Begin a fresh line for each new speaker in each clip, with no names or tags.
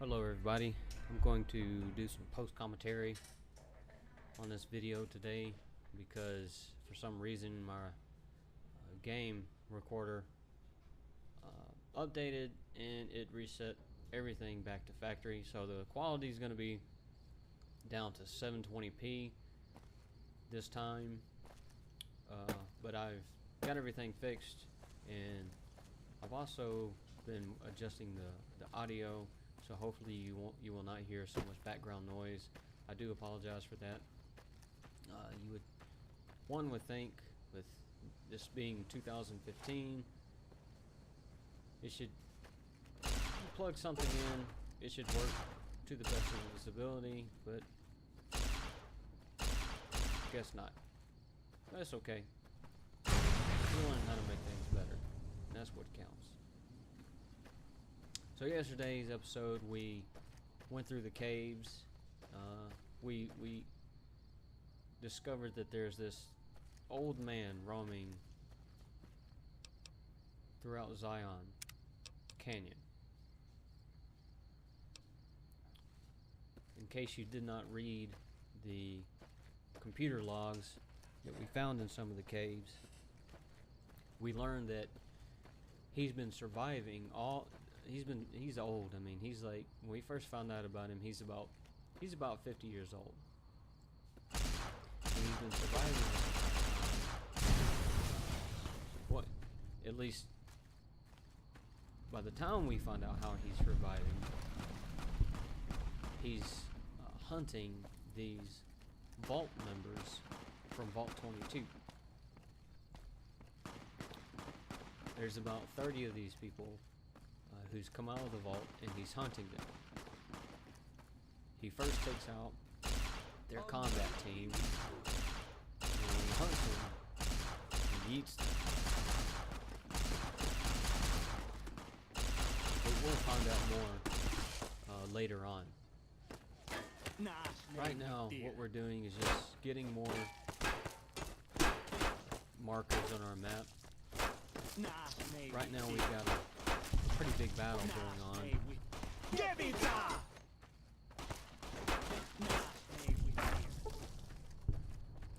Hello everybody, I'm going to do some post commentary on this video today because for some reason my game recorder updated and it reset everything back to factory, so the quality is going to be down to 720p this time, but I've got everything fixed, and I've also been adjusting the audio, so hopefully you will not hear so much background noise. I do apologize for that. One would think with this being 2015, it should plug something in, it should work to the best of its ability, but guess not. That's okay. We learn how to make things better. That's what counts. So yesterday's episode, we went through the caves. We discovered that there's this old man roaming throughout Zion Canyon. In case you did not read the computer logs that we found in some of the caves, we learned that he's been surviving he's old. I mean, he's like, when we first found out about him, he's about 50 years old. And he's been surviving, what, at least by the time we find out how he's surviving, he's hunting these vault members from Vault 22. There's about 30 of these people who's come out of the vault, and he's hunting them. He first takes out their combat team, and when he hunts them, he eats them. But we'll find out more later on. Right now, what we're doing is just getting more markers on our map. Right now we've got a pretty big battle going on.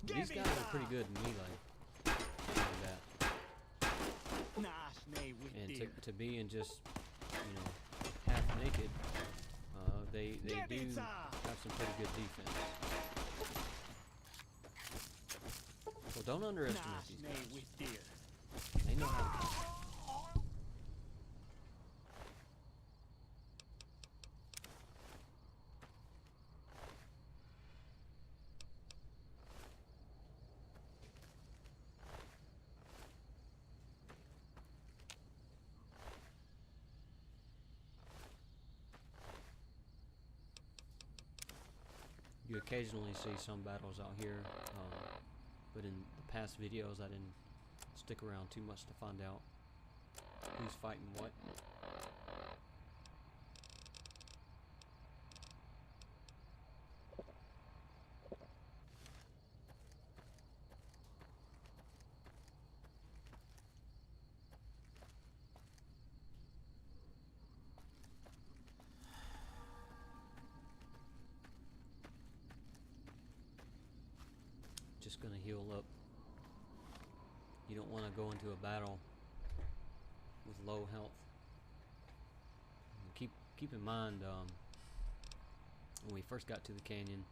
These guys are pretty good in melee. And to be in just, half naked, they do have some pretty good defense. Well, don't underestimate these guys. They know how to play. You occasionally see some battles out here, but in the past videos I didn't stick around too much to find out who's fighting what. Just gonna heal up. You don't want to go into a battle with low health. Keep in mind, when we first got to the canyon,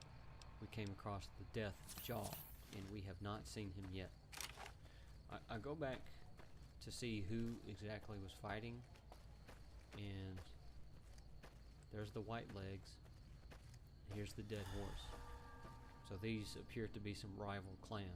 we came across the Death Jaw, and we have not seen him yet. I go back to see who exactly was fighting, and there's the white legs. Here's the dead horse. So these appear to be some rival clans.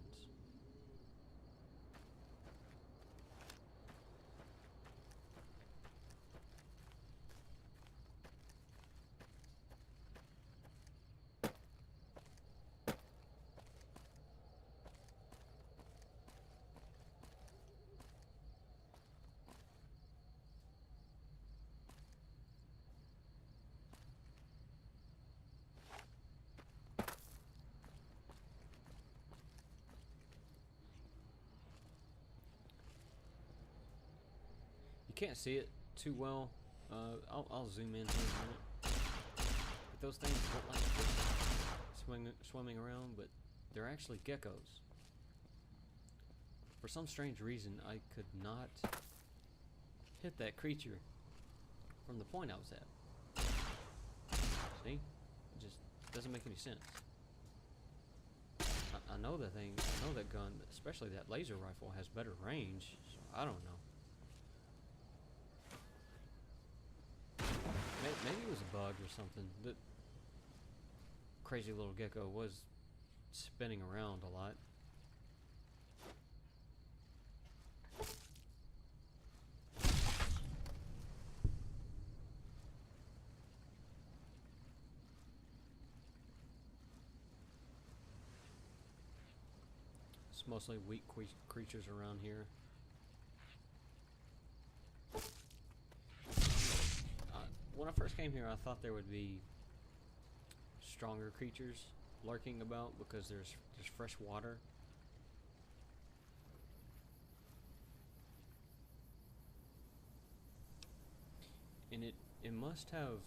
You can't see it too well. I'll zoom in here a minute. those things look like swimming around, but they're actually geckos. For some strange reason, I could not hit that creature from the point I was at. See? It just doesn't make any sense. I know that thing, I know that gun, especially that laser rifle, has better range, so I don't know. Maybe it was a bug or something. The crazy little gecko was spinning around a lot. It's mostly weak creatures around here. When I first came here, I thought there would be stronger creatures lurking about because there's fresh water. And it must have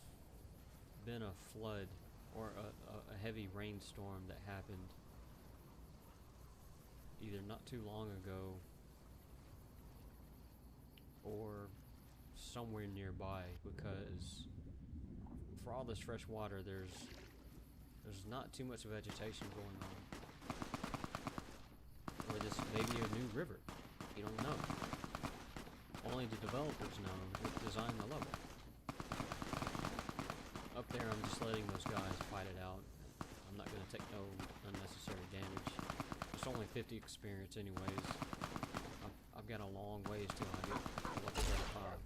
been a flood or a heavy rainstorm that happened either not too long ago or somewhere nearby, because for all this fresh water there's not too much vegetation going on. Or this may be a new river. You don't know. Only the developers know who designed the level. Up there I'm just letting those guys fight it out. I'm not going to take no unnecessary damage. It's only 50 experience anyways. I've got a long ways till I get to level 35.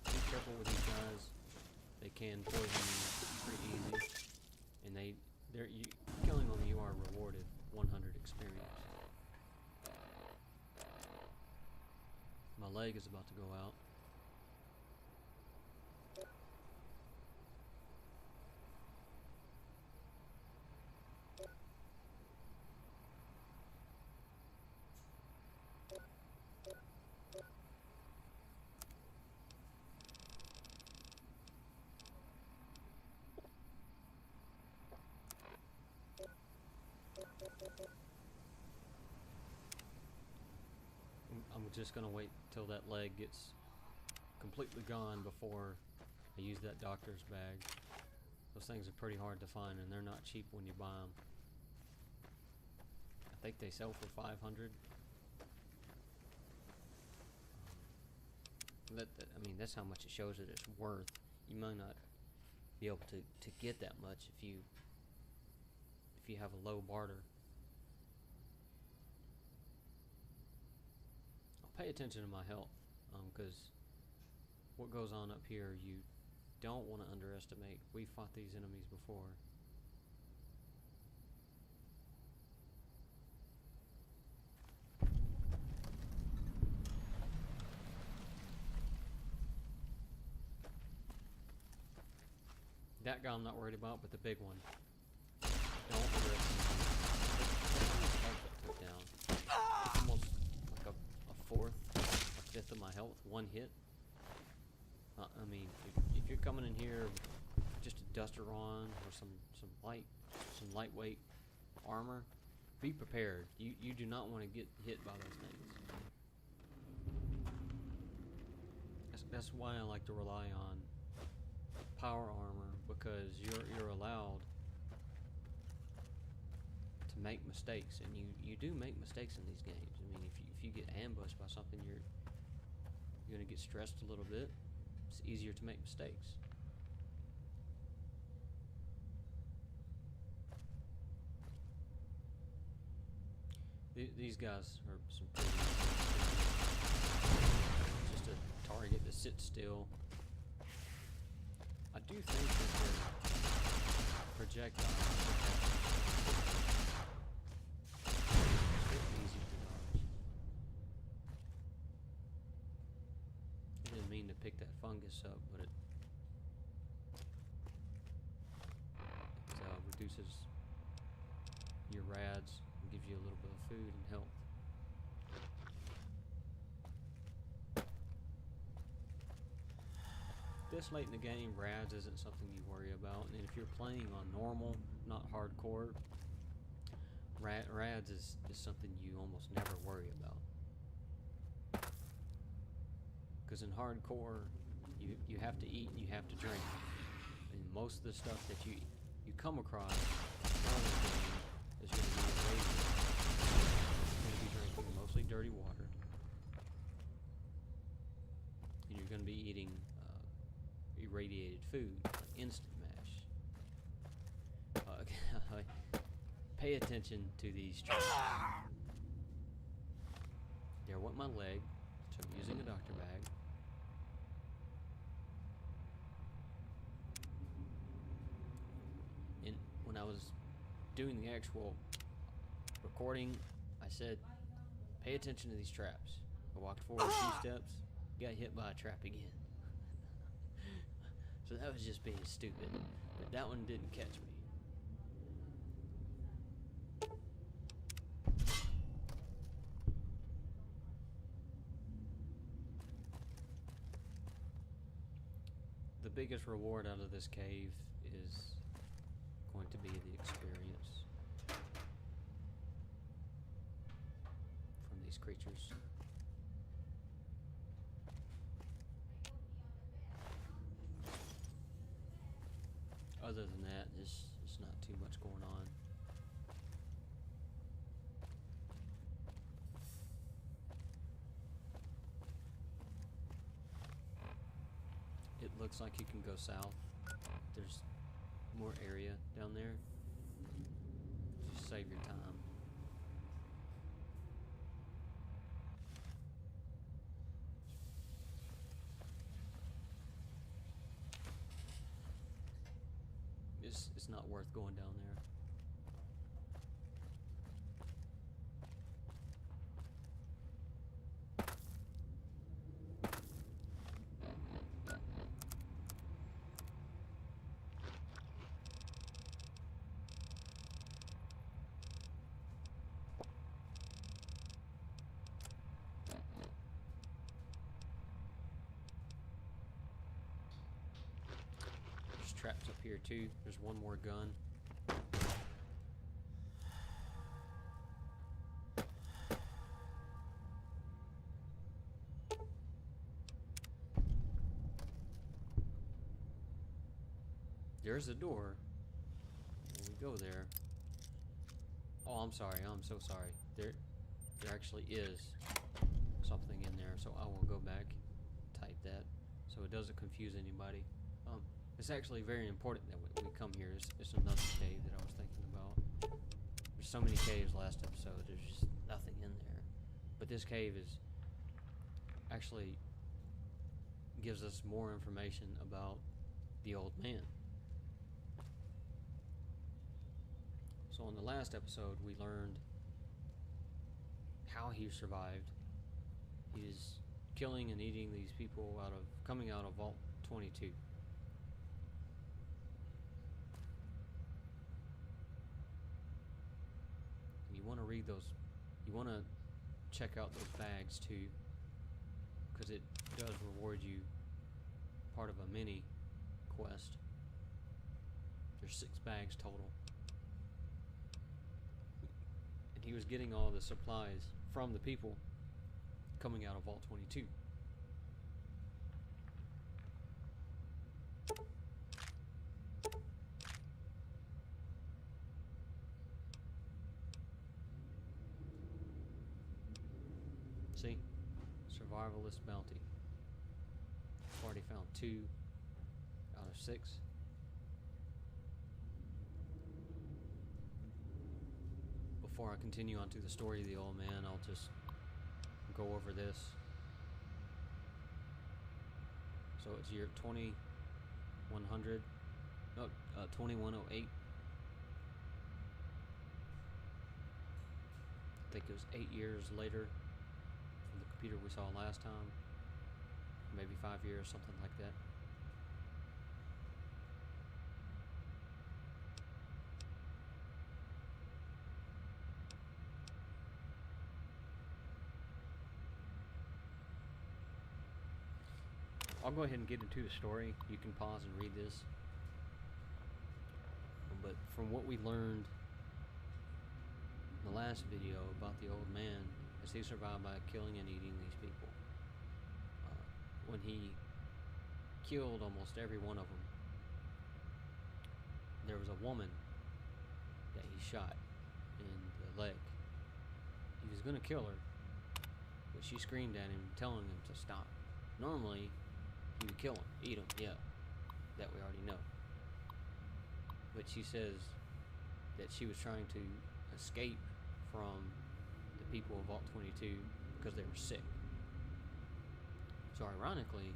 Be careful with these guys. They can poison you pretty easy, and killing them, you are rewarded 100 experience. My leg is about to go out. I'm just gonna wait till that leg gets completely gone before I use that doctor's bag. Those things are pretty hard to find, and they're not cheap when you buy them. I think they sell for 500. I mean, that's how much it shows that it's worth. You might not be able to get that much if you have a low barter. Pay attention to my health, because what goes on up here you don't want to underestimate. We fought these enemies before. That guy I'm not worried about, but the big one. Don't underestimate. Took down. Almost like a fourth, a fifth of my health, one hit. I mean, if you're coming in here with just a duster on or some lightweight armor, be prepared. You do not want to get hit by those things. That's why I like to rely on power armor, because you're allowed to make mistakes, and you do make mistakes in these games. I mean, if you get ambushed by something, you're going to get stressed a little bit. It's easier to make mistakes. These guys are some pretty just a target that sits still. I do think that their projectiles easy to dodge. I didn't mean to pick that fungus up, but it you a little bit of food and health. This late in the game, rads isn't something you worry about, and if you're playing on normal, not hardcore, rads is something you almost never worry about. Because in hardcore, you have to eat and you have to drink, and most of the stuff that you come across on the game is going to be irradiated. You're going to be drinking mostly dirty water, and you're going to be eating irradiated food, like instant mash. Pay attention to these traps. There went my leg, so I'm using a doctor bag. And when I was doing the actual recording, I said, pay attention to these traps. I walked forward a few steps, got hit by a trap again. So that was just being stupid, but that one didn't catch me. The biggest reward out of this cave is going to be the experience from these creatures. Other than that, there's not too much going on. It looks like you can go south. There's more area down there. Just save your time. It's not worth going down there. Traps up here too. There's one more gun. There's a door. When we go there. Oh, I'm sorry. I'm so sorry. There actually is something in there. So I will go back, type that, so it doesn't confuse anybody. It's actually very important that we come here. It's another cave that I was thinking about. There's so many caves last episode, there's just nothing in there. But this cave is actually gives us more information about the old man. So in the last episode, we learned how he survived. He is killing and eating these people coming out of Vault 22. You want to read those, you want to check out those bags too, because it does reward you part of a mini quest. There's 6 bags total. And he was getting all the supplies from the people coming out of Vault 22. See? Survivalist bounty. I've already found 2 out of 6. Before I continue on to the story of the old man, I'll just go over this. So it's year 2100, no, 2108. I think it was 8 years later from the computer we saw last time. Maybe 5 years, something like that. I'll go ahead and get into the story. You can pause and read this. But from what we learned in the last video about the old man, is he survived by killing and eating these people. When he killed almost every one of them, there was a woman that he shot in the leg. He was gonna kill her, but she screamed at him, telling him to stop. Normally, he would kill him, eat him, yeah, that we already know. But she says that she was trying to escape from the people of Vault 22 because they were sick. So ironically,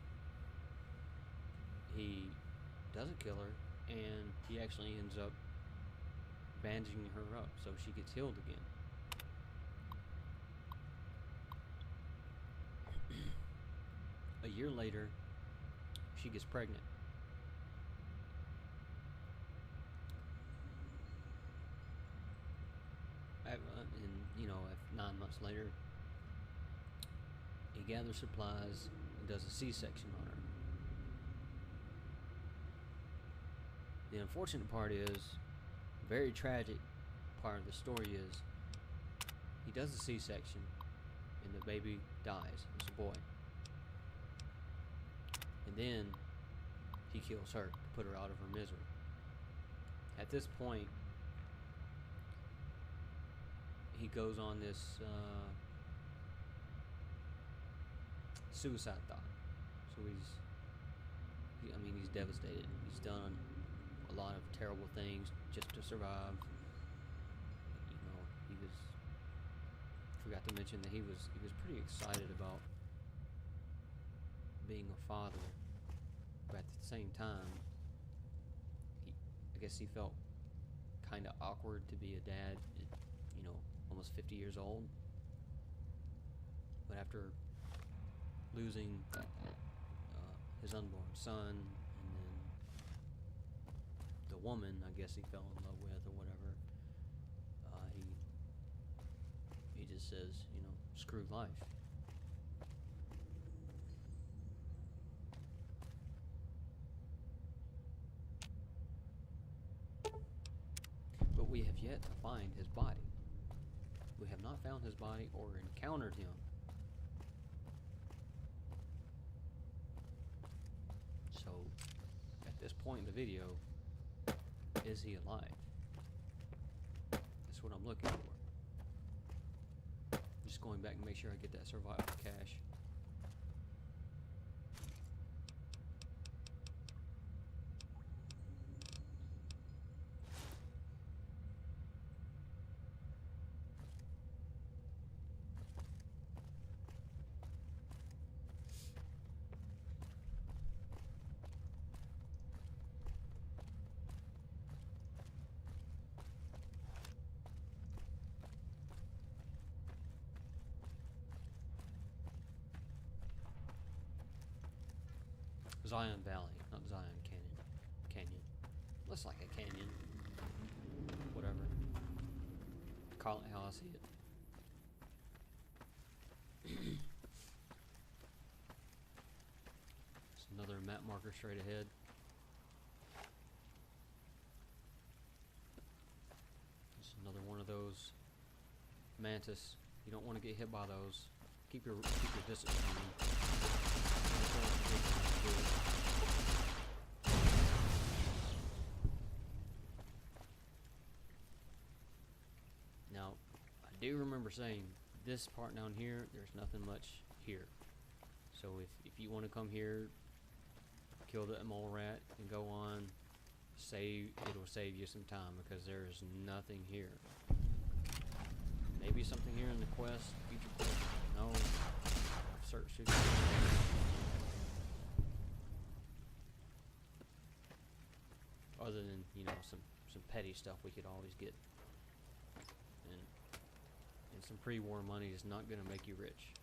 he doesn't kill her, and he actually ends up bandaging her up so she gets healed again. A year later, she gets pregnant. And 9 months later, he gathers supplies and does a C-section on her. The unfortunate part is, very tragic part of the story is, he does a C-section and the baby dies. It's a boy. And then he kills her to put her out of her misery. At this point, he goes on this suicide thought. So he's devastated. He's done a lot of terrible things just to survive. Forgot to mention that he was pretty excited about being a father, but at the same time, I guess he felt kind of awkward to be a dad at, almost 50 years old. But after losing his unborn son, and then the woman, I guess he fell in love with or whatever, he just says, screw life. But we have yet to find his body. We have not found his body or encountered him. So, at this point in the video, is he alive? That's what I'm looking for. Just going back and make sure I get that survival cache. Zion Valley, not Zion Canyon. Looks like a canyon. Whatever. Call it how I see it. It's another map marker straight ahead. It's another one of those mantis. You don't want to get hit by those. Keep your distance from them. Now, I do remember saying this part down here, there's nothing much here. So if you want to come here, kill the mole rat and go on, it'll save you some time because there is nothing here. Maybe something here in the quest, future quest. No, I've searched it. Other than, some petty stuff we could always get. And some pre-war money is not going to make you rich.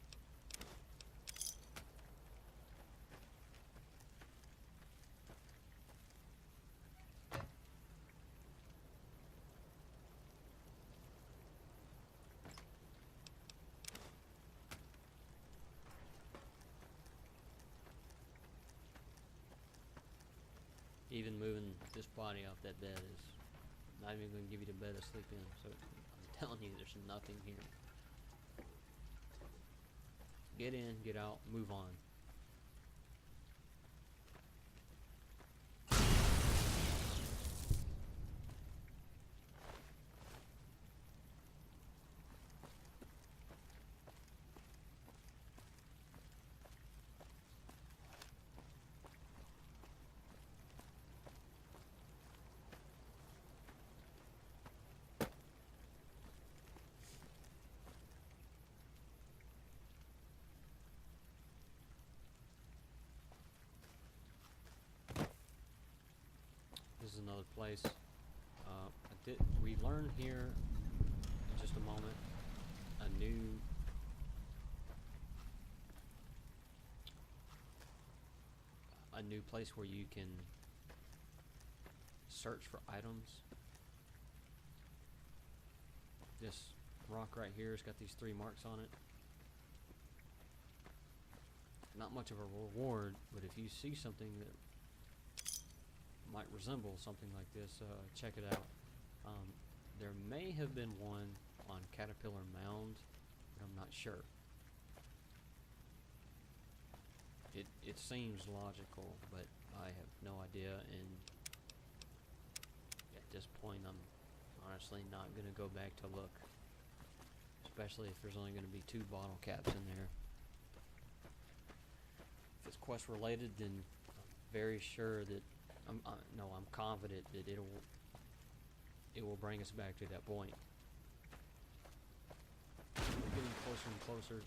Even moving this body off that bed is not even going to give you the bed to sleep in. So I'm telling you, there's nothing here. Get in, get out, move on. This is another place. We learn here in just a moment a new place where you can search for items. This rock right here has got these 3 marks on it. Not much of a reward, but if you see something that might resemble something like this, check it out. There may have been one on Caterpillar Mound, but I'm not sure. It seems logical, but I have no idea, and at this point I'm honestly not going to go back to look, especially if there's only going to be 2 bottle caps in there. If it's quest related, then I'm very sure that I'm confident that it will bring us back to that point. We're getting closer and closer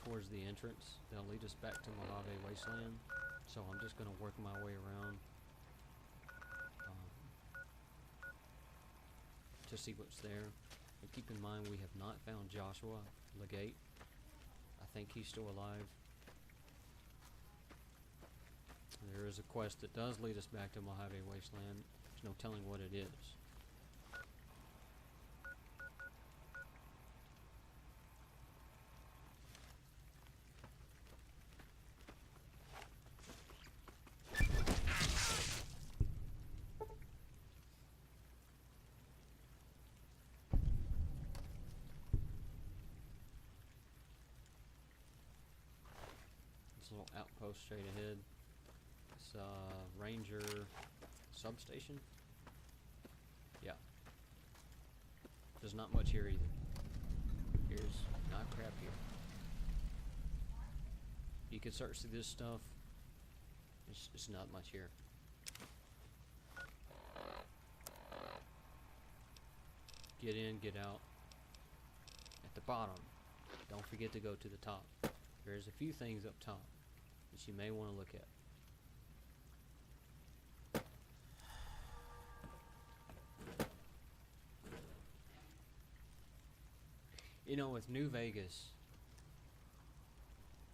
towards the entrance that'll lead us back to Mojave Wasteland, so I'm just going to work my way around to see what's there. And keep in mind, we have not found Joshua Legate. I think he's still alive. There is a quest that does lead us back to Mojave Wasteland. There's no telling what it is. This little outpost straight ahead. Ranger substation. Yeah. There's not much here either. Here's not crap here. You can search through this stuff. It's not much here. Get in, get out. At the bottom, don't forget to go to the top. There's a few things up top that you may want to look at. You know, with New Vegas,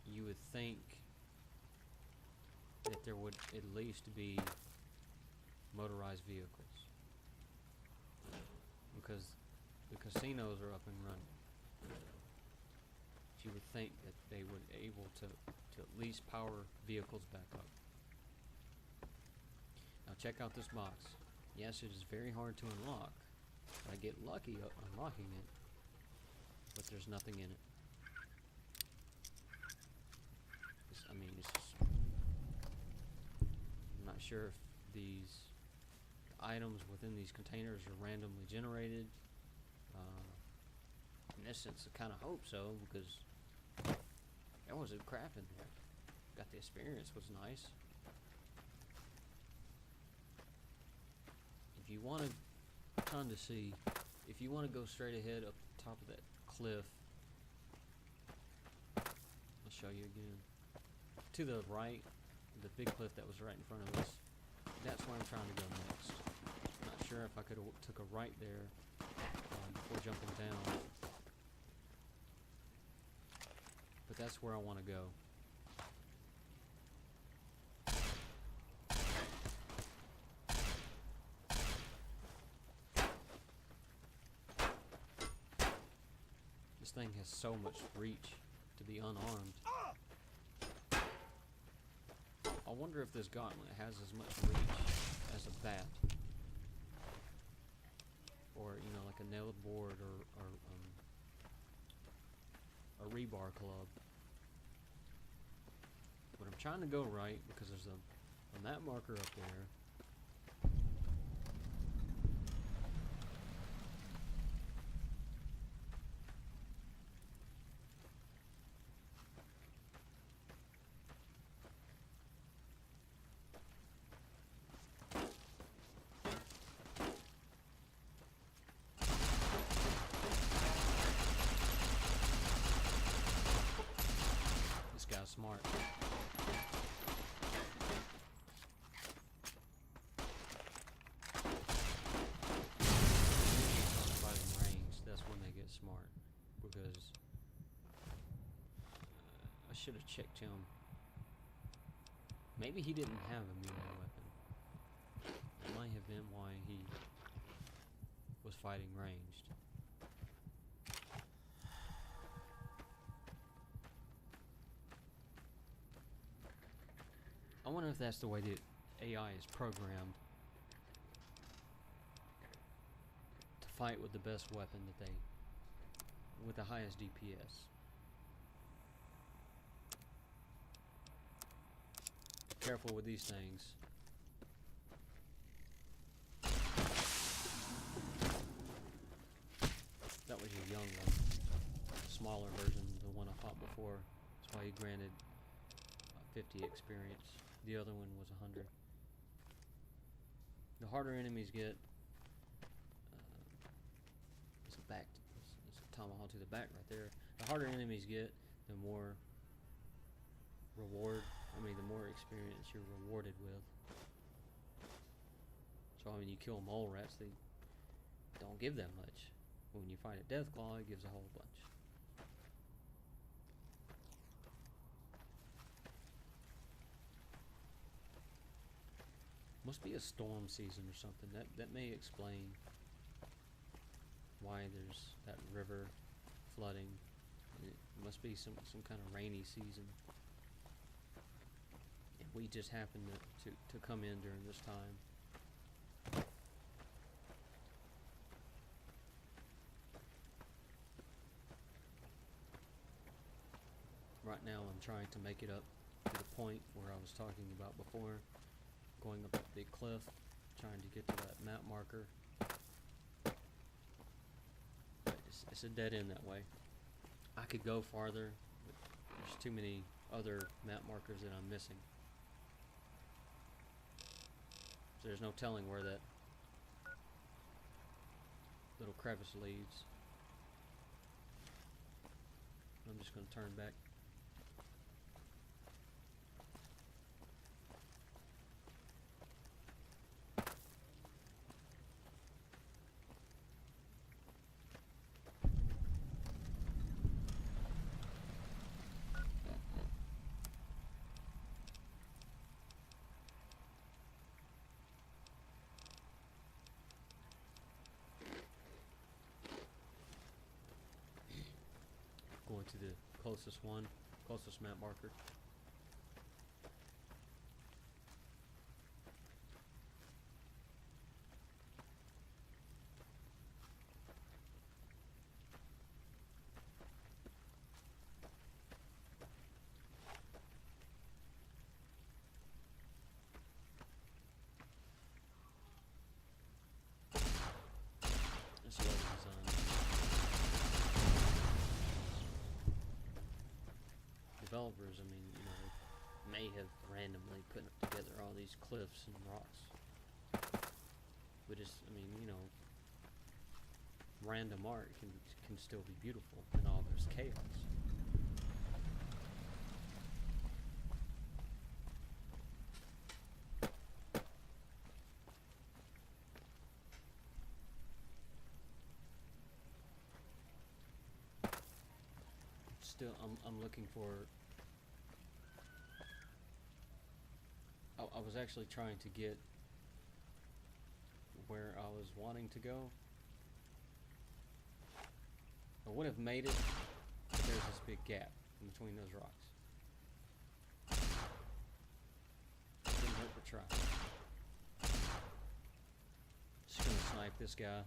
you would think that there would at least be motorized vehicles, because the casinos are up and running. You would think that they would be able to at least power vehicles back up. Now check out this box. Yes, it is very hard to unlock. I get lucky unlocking it, but there's nothing in it. I'm not sure if these items within these containers are randomly generated. In this sense, I kind of hope so, because there wasn't crap in there. Got the experience, was nice. If you want to kind of see, if you want to go straight ahead up the top of that cliff, I'll show you again. To the right, the big cliff that was right in front of us, that's where I'm trying to go next. I'm not sure if I could have took a right there before jumping down, but that's where I want to go. This thing has so much reach to be unarmed. I wonder if this gauntlet has as much reach another board or a rebar club. But I'm trying to go right because there's a map marker up there. This guy's smart. Smart, because I should have checked him. Maybe he didn't have a melee weapon. That might have been why he was fighting ranged. I wonder if that's the way the AI is programmed to fight with the best weapon that they, with the highest DPS. Careful with these things. That was your young one. Smaller version, the one I fought before. That's why he granted 50 experience. The other one was 100. The harder enemies get, it's a tomahawk to the back right there. The harder enemies get, the more the more experience you're rewarded with. So I mean, you kill mole rats, they don't give that much. When you fight a Deathclaw, it gives a whole bunch. Must be a storm season or something. That may explain why there's that river flooding. It must be some kind of rainy season. And we just happen to come in during this time. Right now I'm trying to make it up to the point where I was talking about before, going up a big cliff, trying to get to that map marker. But it's a dead end that way. I could go farther, but there's too many other map markers that I'm missing. So there's no telling where that little crevice leads. I'm just going to turn back. Going to the closest map marker. It's well designed. Developers, I mean, you know, may have randomly put together all these cliffs and rocks, but it's, I mean, you know, random art can still be beautiful in all this chaos. Still, I'm looking for. I was actually trying to get where I was wanting to go. I would have made it, but there's this big gap in between those rocks. Didn't hurt to try. Just gonna snipe this guy.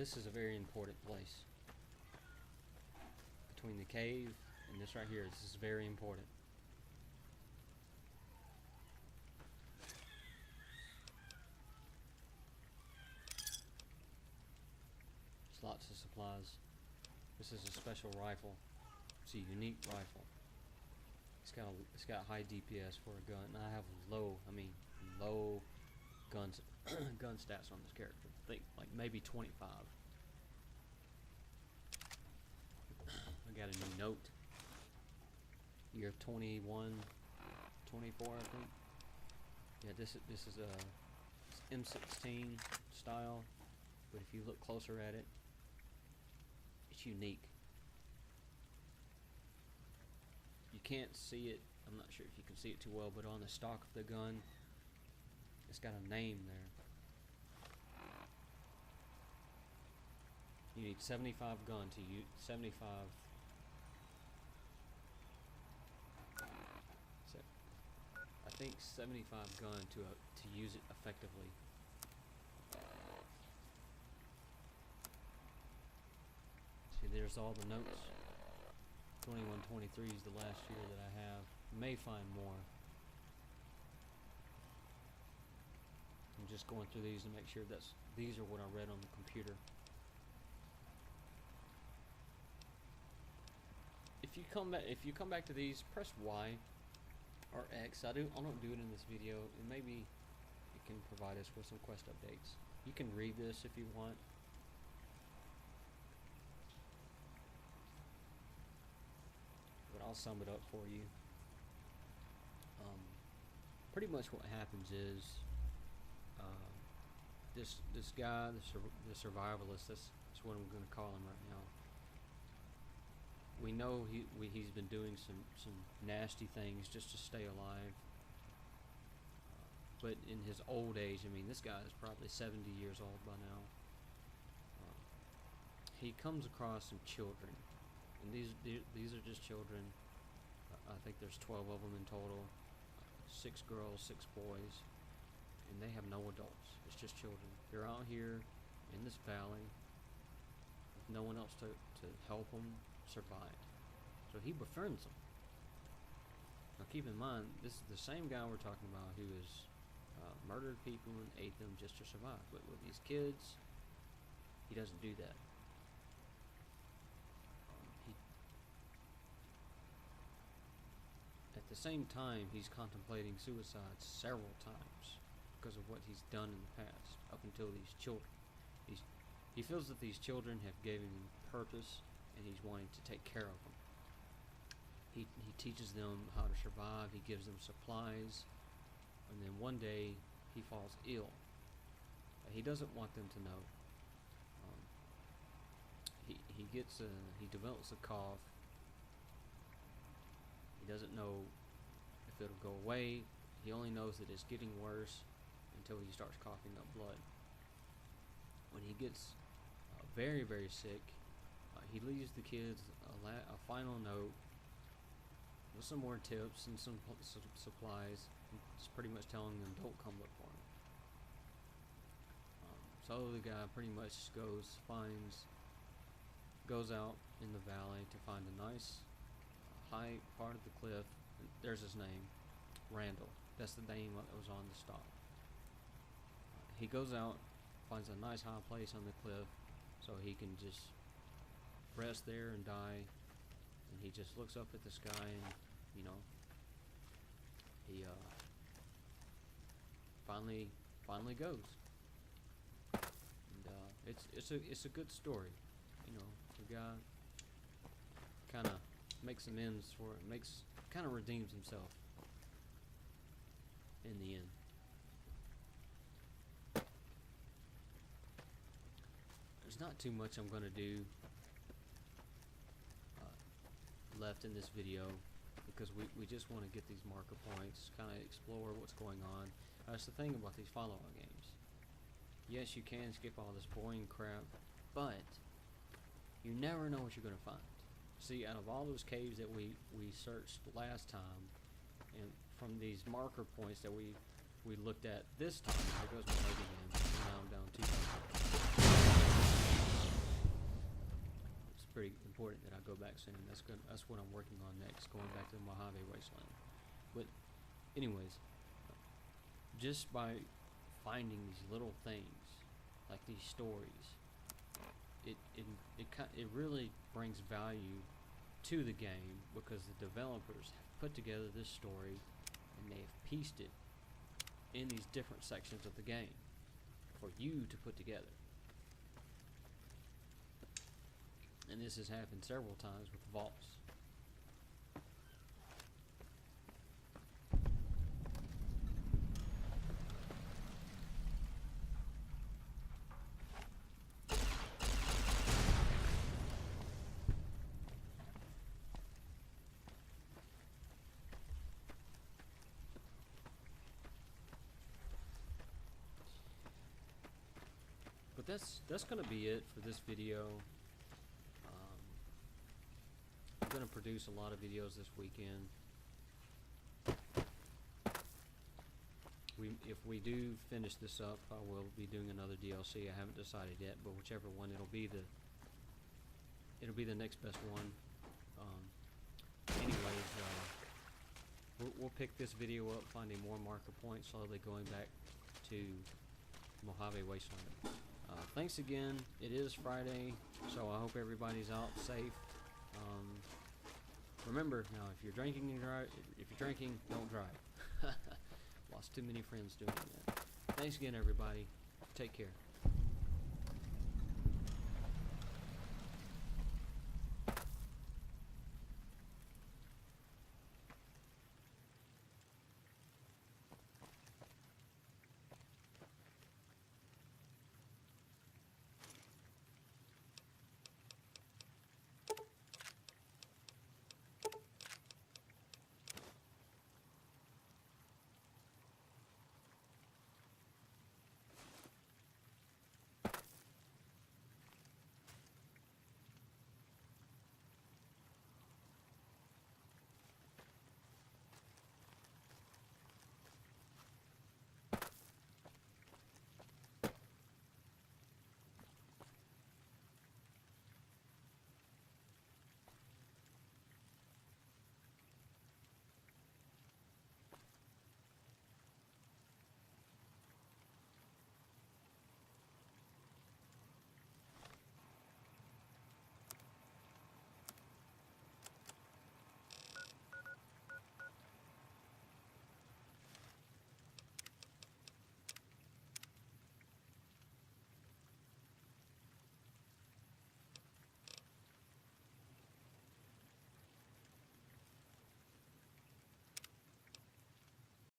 this is a very important place. Between the cave and this right here, this is very important. There's lots of supplies. This is a special rifle. It's a unique rifle. It's got high DPS for a gun. And I have low guns gun stats on this character. I think like maybe 25. I got a new note. Year 21, 24, I think. Yeah, this is a M16 style, but if you look closer at it, it's unique. You can't see it. I'm not sure if you can see it too well, but on the stock of the gun, it's got a name there. You need 75 gun to use 75. So I think 75 gun to use it effectively. See, there's all the notes. 2123 is the last year that I have. May find more. I'm just going through these to make sure these are what I read on the computer. If you come back to these, press Y or X. I don't do it in this video, and maybe it can provide us with some quest updates. You can read this if you want. But I'll sum it up for you. Pretty much what happens is this guy, the survivalist, that's what I'm going to call him right now. We know he's been doing some nasty things just to stay alive. But in his old age, I mean, this guy is probably 70 years old by now. He comes across some children, and these are just children. I think there's 12 of them in total. 6 girls, 6 boys, and they have no adults. It's just children. They're out here in this valley with no one else to help them survive. So he befriends them. Now keep in mind, this is the same guy we're talking about who has murdered people and ate them just to survive. But with these kids, he doesn't do that. At the same time, he's contemplating suicide several times because of what he's done in the past, up until these children. He feels that these children have given him purpose, and he's wanting to take care of them. He teaches them how to survive, he gives them supplies, and then one day he falls ill. He doesn't want them to know. He develops a cough. He doesn't know if it'll go away. He only knows that it's getting worse until he starts coughing up blood. When he gets very, very sick, he leaves the kids a final note with some more tips and some supplies. Just pretty much telling them, don't come look for him. So the guy pretty much goes out in the valley to find a nice high part of the cliff. There's his name, Randall. That's the name that was on the stock. He goes out, finds a nice high place on the cliff, so he can just rest there and die. And he just looks up at the sky, and he finally goes. And it's a good story. The guy kind of makes amends for it, kind of redeems himself in the end. There's not too much I'm going to do left in this video, because we just want to get these marker points, kind of explore what's going on. That's the thing about these Fallout games. Yes, you can skip all this boring crap, but you never know what you're going to find. See, out of all those caves that we searched last time, and from these marker points that we looked at this time, there goes my leg again. Now I'm down 2. pretty important that I go back soon. That's what I'm working on next, going back to the Mojave Wasteland. But anyways, just by finding these little things, like these stories, it really brings value to the game, because the developers have put together this story and they have pieced it in these different sections of the game for you to put together. And this has happened several times with vaults. But that's gonna be it for this video. I'm gonna produce a lot of videos this weekend. If we do finish this up, I will be doing another DLC. I haven't decided yet, but whichever one, it'll be the next best one. Anyways, we'll pick this video up, finding more marker points, slowly going back to Mojave Wasteland. Thanks again. It is Friday, so I hope everybody's out safe. Remember, now, if you're drinking, don't drive. Lost too many friends doing that. Thanks again, everybody. Take care.